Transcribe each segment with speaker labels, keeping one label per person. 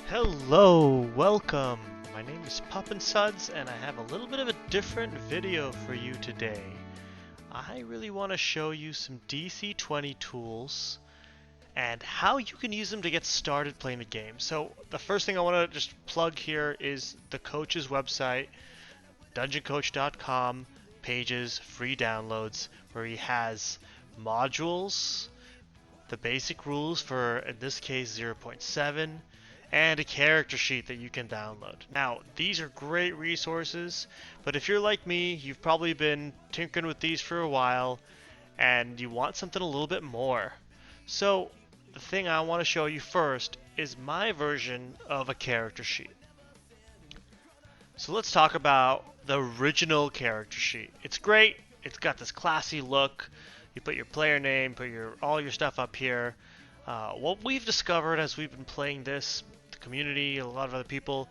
Speaker 1: Hello, welcome. My name is Poppin' Suds, and I have a little bit of a different video for you today. I really want to show you some DC20 tools and how you can use them to get started playing the game. So the first thing I want to just plug here is the coach's website, dungeoncoach.com, pages, free downloads, where he has modules, the basic rules for, in this case, 0.7, and a character sheet that you can download. Now, these are great resources, but if you're like me, you've probably been tinkering with these for a while, and you want something a little bit more. So, the thing I want to show you first is my version of a character sheet. So let's talk about the original character sheet. It's great, it's got this classy look. You put your player name, put all your stuff up here. What we've discovered as we've been playing this, the community, a lot of other people,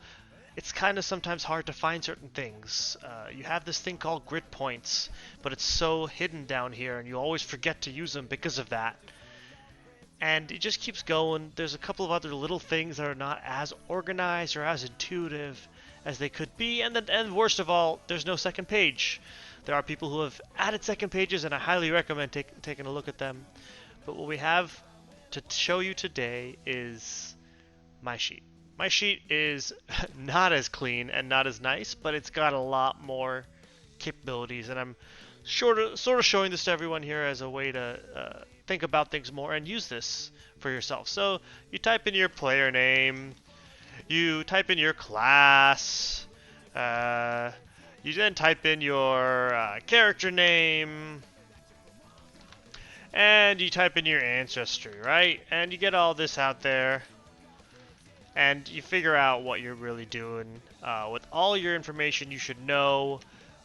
Speaker 1: it's kind of sometimes hard to find certain things. You have this thing called grid points, but it's so hidden down here, and you always forget to use them because of that. And it just keeps going. There's a couple of other little things that are not as organized or as intuitive as they could be, and worst of all, there's no second page. There are people who have added second pages, and I highly recommend taking a look at them. But what we have to show you today is my sheet. My sheet is not as clean and not as nice, but it's got a lot more capabilities, and I'm sort of showing this to everyone here as a way to think about things more and use this for yourself. So you type in your player name, you type in your class, you then type in your character name, and you type in your ancestry, right? And you get all this out there, and you figure out what you're really doing. With all your information you should know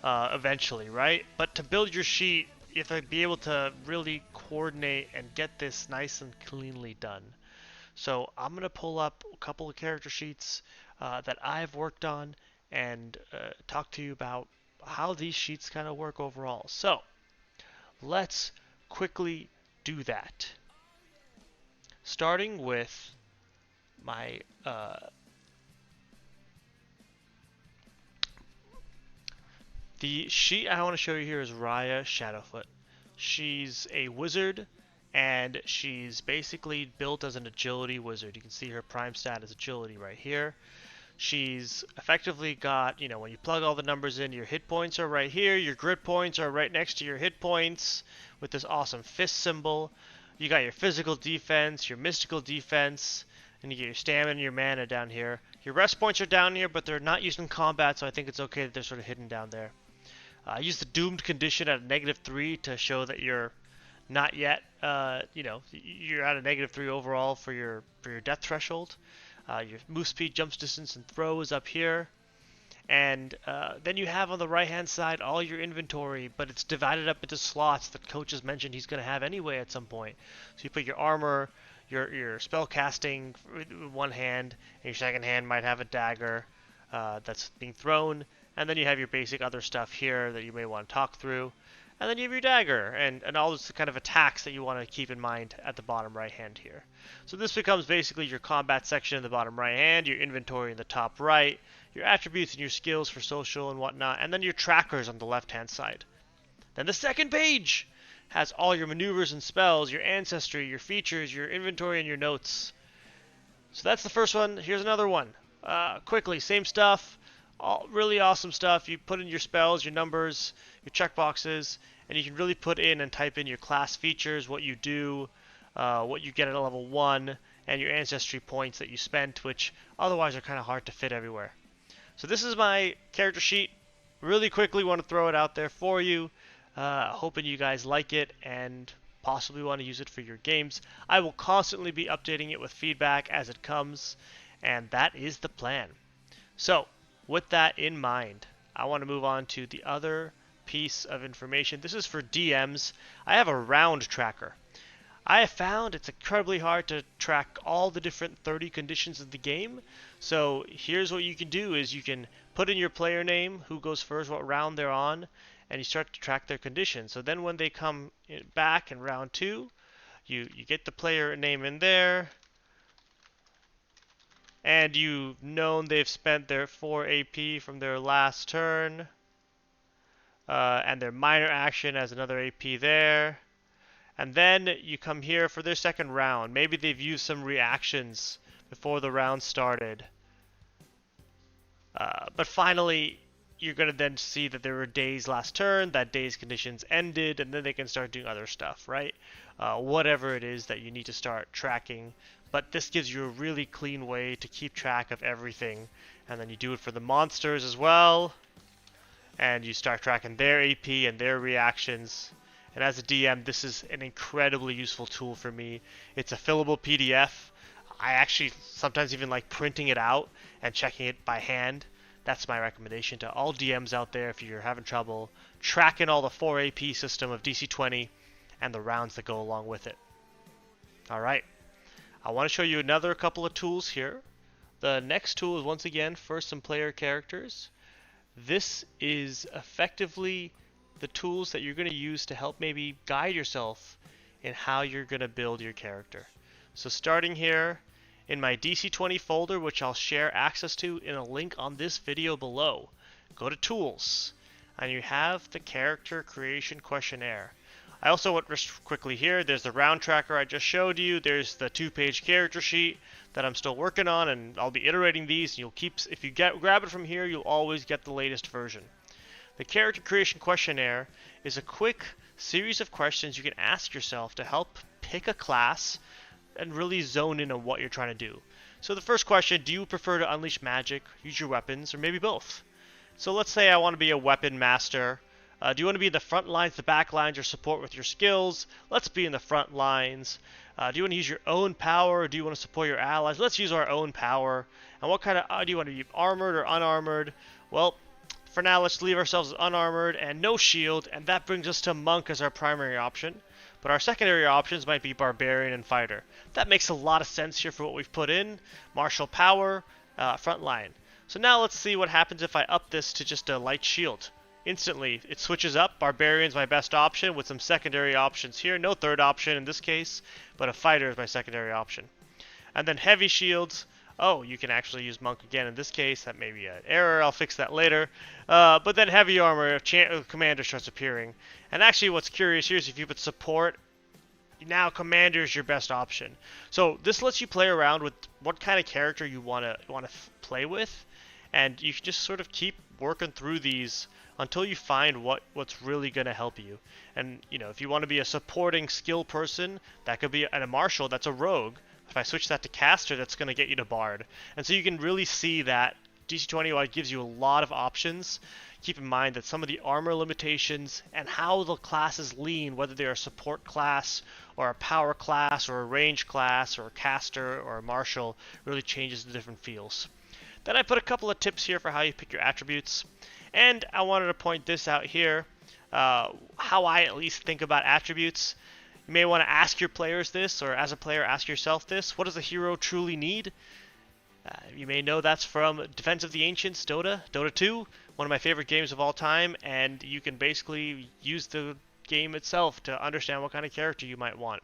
Speaker 1: eventually, right? But to build your sheet, you have to be able to really coordinate and get this nice and cleanly done. So I'm going to pull up a couple of character sheets that I've worked on and talk to you about how these sheets kind of work overall. So let's quickly do that. Starting with my the sheet I want to show you here is Raya Shadowfoot. She's a wizard, and she's basically built as an agility wizard. You can see her prime stat is agility right here. She's effectively got, when you plug all the numbers in, your hit points are right here, your grid points are right next to your hit points with this awesome fist symbol. You got your physical defense, your mystical defense, and you get your stamina and your mana down here. Your rest points are down here, but they're not used in combat, so I think it's okay that they're sort of hidden down there. I use the doomed condition at -3 to show that you're not yet, you're at a -3 overall for your death threshold. Your move speed, jump distance, and throw is up here. And then you have on the right-hand side all your inventory, but it's divided up into slots that coach has mentioned he's going to have anyway at some point. So you put your armor, your spell casting in one hand, and your second hand might have a dagger that's being thrown. And then you have your basic other stuff here that you may want to talk through. And then you have your dagger and all those kind of attacks that you want to keep in mind at the bottom right hand here. So this becomes basically your combat section in the bottom right hand, your inventory in the top right, your attributes and your skills for social and whatnot, and then your trackers on the left hand side. Then the second page has all your maneuvers and spells, your ancestry, your features, your inventory, and your notes. So that's the first one. Here's another one. Quickly, same stuff. All really awesome stuff. You put in your spells, your numbers, your checkboxes, and you can really put in and type in your class features, what you do, what you get at level 1, and your ancestry points that you spent, which otherwise are kind of hard to fit everywhere. So this is my character sheet. Really quickly want to throw it out there for you, hoping you guys like it and possibly want to use it for your games. I will constantly be updating it with feedback as it comes, and that is the plan. So, with that in mind, I want to move on to the other piece of information. This is for DMs. I have a round tracker. I have found it's incredibly hard to track all the different 30 conditions of the game. So here's what you can do is you can put in your player name, who goes first, what round they're on, and you start to track their conditions. So then when they come back in round 2, you get the player name in there, And you've known they've spent their 4 AP from their last turn, and their minor action as another AP there. And then you come here for their second round. Maybe they've used some reactions before the round started. But finally, you're going to then see that there were days last turn, that day's conditions ended, and then they can start doing other stuff, right? Whatever it is that you need to start tracking. But this gives you a really clean way to keep track of everything. And then you do it for the monsters as well. And you start tracking their AP and their reactions. And as a DM, this is an incredibly useful tool for me. It's a fillable PDF. I actually sometimes even like printing it out and checking it by hand. That's my recommendation to all DMs out there if you're having trouble tracking all the 4 AP system of DC20 and the rounds that go along with it. Alright, I want to show you another couple of tools here. The next tool is once again for some player characters. This is effectively the tools that you're going to use to help maybe guide yourself in how you're going to build your character. So starting here in my DC20 folder, which I'll share access to in a link on this video below, go to Tools, and you have the Character Creation Questionnaire. I also want just quickly here, there's the round tracker I just showed you, there's the 2-page character sheet that I'm still working on, and I'll be iterating these, and you'll keep, if you grab it from here, you'll always get the latest version. The Character Creation Questionnaire is a quick series of questions you can ask yourself to help pick a class and really zone in on what you're trying to do. So the first question, do you prefer to unleash magic, use your weapons, or maybe both? So let's say I want to be a weapon master. Do you want to be in the front lines, the back lines, or support with your skills? Let's be in the front lines. Do you want to use your own power, or do you want to support your allies? Let's use our own power. And what kind of, do you want to be armored or unarmored? Well, for now, let's leave ourselves unarmored and no shield, and that brings us to monk as our primary option. But our secondary options might be barbarian and fighter. That makes a lot of sense here for what we've put in. Martial power, front line. So now let's see what happens if I up this to just a light shield. Instantly, it switches up. Barbarian's my best option with some secondary options here. No third option in this case, but a fighter is my secondary option. And then heavy shields. Oh, you can actually use monk again in this case. That may be an error. I'll fix that later. But then heavy armor if commander starts appearing. And actually what's curious here is if you put support, now commander is your best option. So this lets you play around with what kind of character you want to play with. And you can just sort of keep working through these until you find what's really going to help you. And you know, if you want to be a supporting skill person, that could be a martial, that's a rogue. If I switch that to caster, that's going to get you to bard. And so you can really see that DC20 gives you a lot of options. Keep in mind that some of the armor limitations and how the classes lean, whether they're a support class or a power class or a range class or a caster or a martial, really changes the different feels. Then I put a couple of tips here for how you pick your attributes. And I wanted to point this out here, how I at least think about attributes. You may want to ask your players this, or as a player ask yourself this. What does a hero truly need? You may know that's from Defense of the Ancients, Dota 2, one of my favorite games of all time, and you can basically use the game itself to understand what kind of character you might want.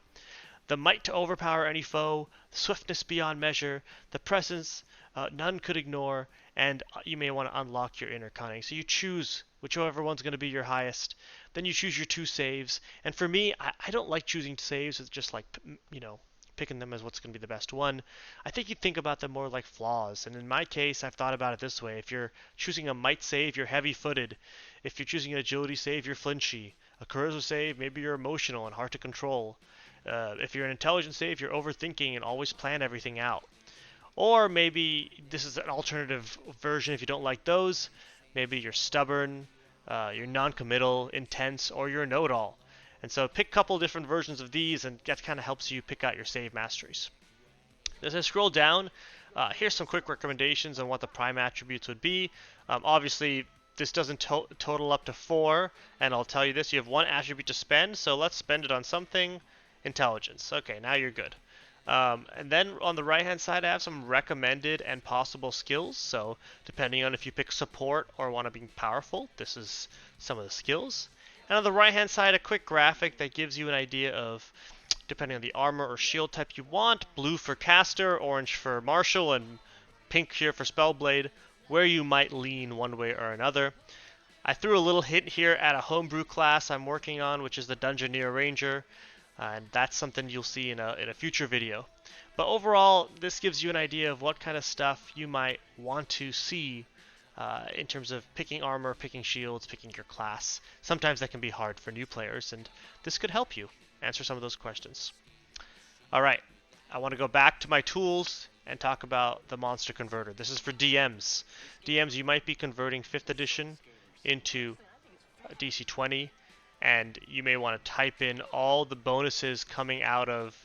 Speaker 1: The might to overpower any foe, the swiftness beyond measure, the presence none could ignore, and you may want to unlock your inner cunning. So you choose whichever one's going to be your highest. Then you choose your 2 saves. And for me, I don't like choosing saves. It's just like, you know, picking them as what's going to be the best one. I think you think about them more like flaws. And in my case, I've thought about it this way. If you're choosing a might save, you're heavy-footed. If you're choosing an agility save, you're flinchy. A charisma save, maybe you're emotional and hard to control. If you're an intelligence save, you're overthinking and always plan everything out. Or maybe this is an alternative version if you don't like those. Maybe you're stubborn, you're non-committal, intense, or you're a know-it-all. And so pick a couple different versions of these, and that kind of helps you pick out your save masteries. As I scroll down, here's some quick recommendations on what the prime attributes would be. Obviously, this doesn't total up to 4, and I'll tell you this, you have 1 attribute to spend, so let's spend it on something. Intelligence. Okay, now you're good. And then on the right hand side I have some recommended and possible skills, so depending on if you pick support or want to be powerful, this is some of the skills. And on the right hand side a quick graphic that gives you an idea of, depending on the armor or shield type you want, blue for caster, orange for martial, and hint here for Spellblade where you might lean one way or another. I threw a little hint here at a homebrew class I'm working on, which is the Dungeoneer Ranger, and that's something you'll see in a future video. But overall, this gives you an idea of what kind of stuff you might want to see in terms of picking armor, picking shields, picking your class. Sometimes that can be hard for new players, and this could help you answer some of those questions. Alright, I want to go back to my tools and talk about the monster converter. This is for DMs. DMs, you might be converting 5th edition into DC20, and you may want to type in all the bonuses coming out of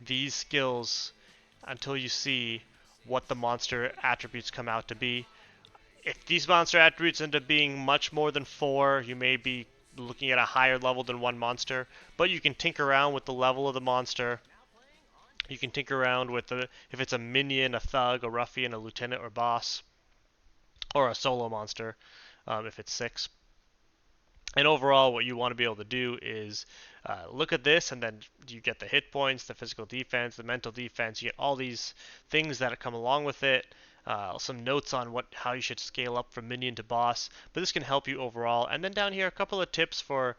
Speaker 1: these skills until you see what the monster attributes come out to be. If these monster attributes end up being much more than 4, you may be looking at a higher level than 1 monster, but you can tinker around with the level of the monster. You can tinker around with if it's a minion, a thug, a ruffian, a lieutenant, or boss, or a solo monster if it's 6. And overall, what you want to be able to do is look at this, and then you get the hit points, the physical defense, the mental defense. You get all these things that come along with it. Some notes on how you should scale up from minion to boss. But this can help you overall. And then down here, a couple of tips for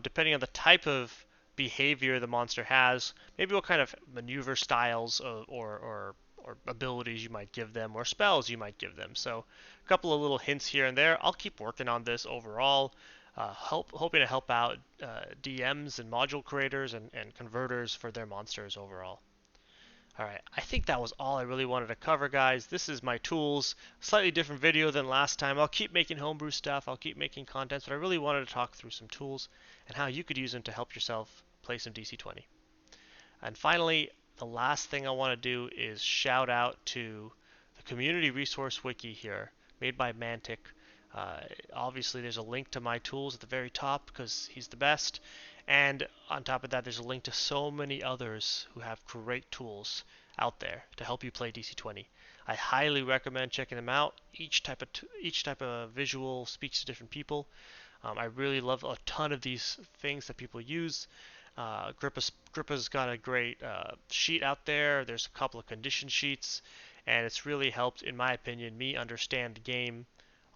Speaker 1: depending on the type of behavior the monster has, maybe what kind of maneuver styles or abilities you might give them, or spells you might give them. So a couple of little hints here and there. I'll keep working on this overall. Hoping to help out DMs and module creators and converters for their monsters overall. Alright, I think that was all I really wanted to cover, guys. This is my tools. Slightly different video than last time. I'll keep making homebrew stuff. I'll keep making content, but I really wanted to talk through some tools and how you could use them to help yourself play some DC20. And finally, the last thing I want to do is shout out to the community resource wiki here, made by Mantic. Obviously, there's a link to my tools at the very top because he's the best. And on top of that, there's a link to so many others who have great tools out there to help you play DC20. I highly recommend checking them out. Each type of visual speaks to different people. I really love a ton of these things that people use. Grippa's got a great sheet out there. There's a couple of condition sheets, and it's really helped, in my opinion, me understand the game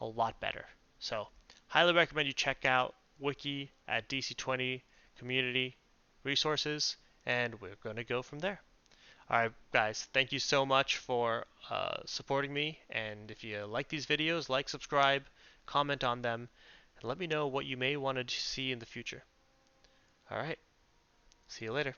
Speaker 1: a lot better. So, highly recommend you check out wiki at DC20 community resources, and we're going to go from there. Alright guys, thank you so much for supporting me, and if you like these videos, like, subscribe, comment on them, and let me know what you may want to see in the future. Alright, see you later.